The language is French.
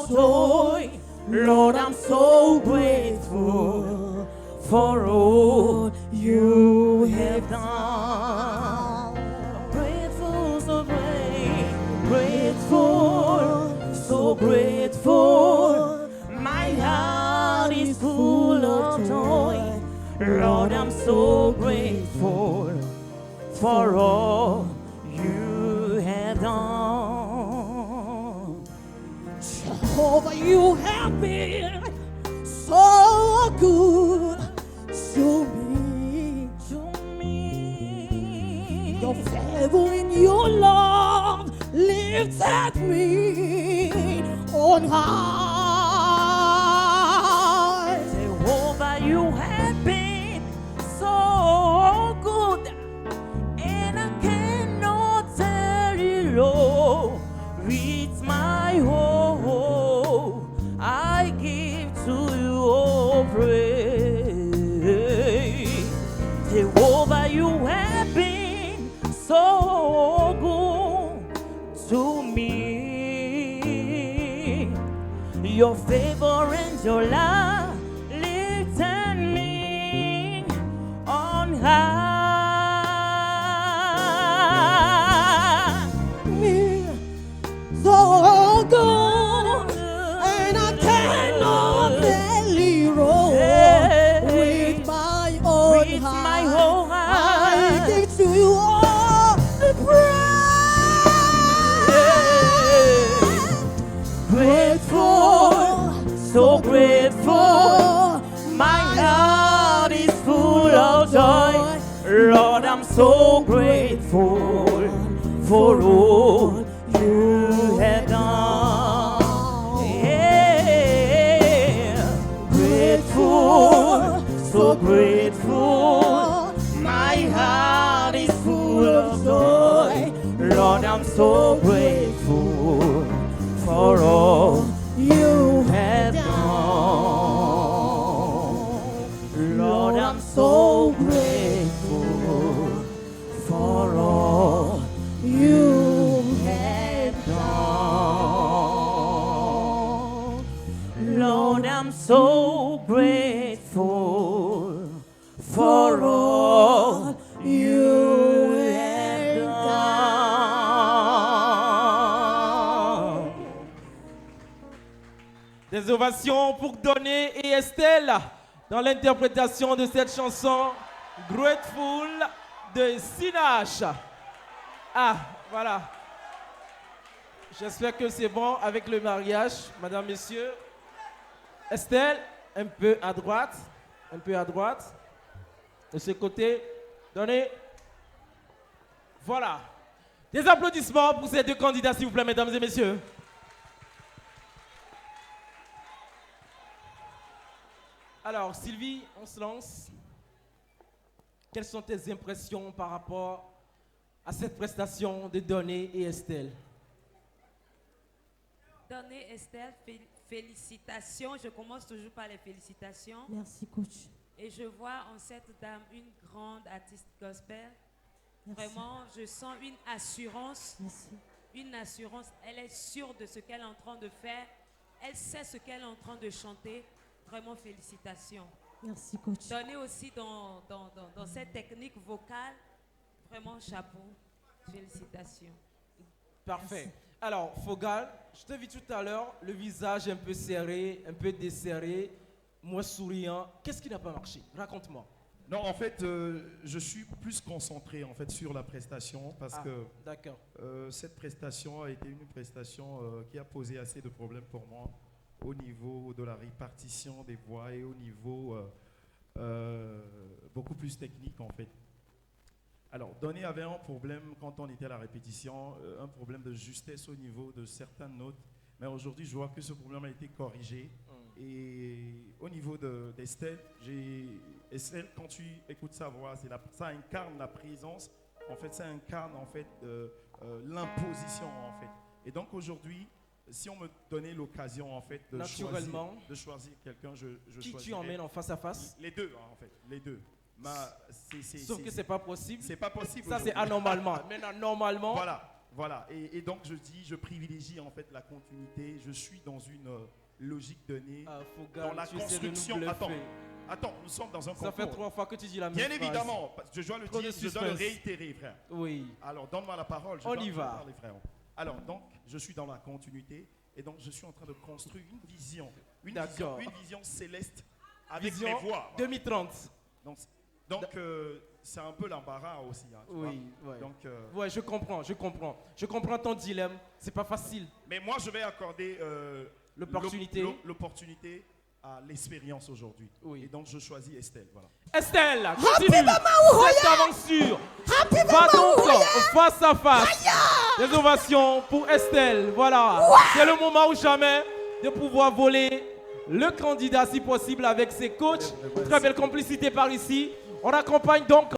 of joy. Lord, I'm so grateful for all you have done. I'm grateful, so grateful, so grateful. My heart is full of joy. Lord, I'm so grateful for all you have done. Jehovah, you have been so good to me, Your favor and your love lifted me on high. Jehovah, you have been so good, and I cannot tell you all. With my whole, I give to you all praise. Jehovah, you have been so good to me. Your favor and your love lifted me on high. So good, and I cannot barely roll with my own heart. I give to you all the praise. Grateful, so grateful. My heart is full of joy. Lord, I'm so grateful for all you have done. Yeah. Grateful, so grateful. My heart is full of joy. Lord, I'm so grateful for all you have done. Lord, I'm so grateful for all you have done. Lord, I'm so grateful for all you have done. Des ovations pour Donné et Estelle dans l'interprétation de cette chanson Grateful de Sinache. Ah, voilà. J'espère que c'est bon avec le mariage, madame, messieurs. Estelle, un peu à droite. Un peu à droite. De ce côté. Donné. Voilà. Des applaudissements pour ces deux candidats, s'il vous plaît, mesdames et messieurs. Alors, Sylvie, on se lance. Quelles sont tes impressions par rapport à cette prestation de Donné et Estelle? Donné, Estelle, félicitations. Je commence toujours par les félicitations. Merci, coach. Et je vois en cette dame une grande artiste gospel. Merci. Vraiment, je sens une assurance. Merci. Une assurance. Elle est sûre de ce qu'elle est en train de faire. Elle sait ce qu'elle est en train de chanter. Vraiment, félicitations. Merci, coach. Donné aussi dans cette technique vocale. Vraiment, chapeau. Félicitations. Parfait. Merci. Alors, Fogal, je t'ai vu tout à l'heure, le visage un peu serré, un peu desserré, moi souriant. Qu'est-ce qui n'a pas marché? Raconte-moi. Non, en fait, je suis plus concentré en fait sur la prestation parce que d'accord. cette prestation a été une prestation qui a posé assez de problèmes pour moi au niveau de la répartition des voix et au niveau beaucoup plus technique en fait. Alors, Donné avait un problème quand on était à la répétition, un problème de justesse au niveau de certaines notes. Mais aujourd'hui, je vois que ce problème a été corrigé. Et au niveau d'Estelle, Estelle, quand tu écoutes sa voix, ça incarne la présence. En fait, ça incarne en fait l'imposition en fait. Et donc aujourd'hui, si on me donnait l'occasion en fait de choisir quelqu'un, je Qui choisirais. tu emmènes en face à face? Les deux en fait, les deux. Sauf que c'est pas possible. C'est pas possible. Ça c'est anormalement. Maintenant normalement. Voilà. Voilà, et donc je privilégie en fait la continuité. Je suis dans une logique donnée, dans la construction. Attends, nous sommes dans un concours. Ça fait 3 fois que tu dis la même Bien phrase. évidemment, je dois le dire, je dois le réitérer, frère. Oui. Alors, donne-moi la parole. On y va. Parler, frère. Alors, donc, je suis dans la continuité et donc je suis en train de construire une vision céleste avec mes voix. 2030. Donc c'est un peu l'embarras aussi. Hein, oui, ouais. Donc, ouais, je comprends. Je comprends ton dilemme. C'est pas facile. Mais moi, je vais accorder l'opportunité à l'expérience aujourd'hui. Oui. Et donc, je choisis Estelle. Voilà. Estelle, continue cette aventure. Va donc face à face. Des ovations pour Estelle. Voilà. C'est le moment ou jamais de pouvoir voler le candidat si possible avec ses coachs. Très belle complicité par ici. On accompagne donc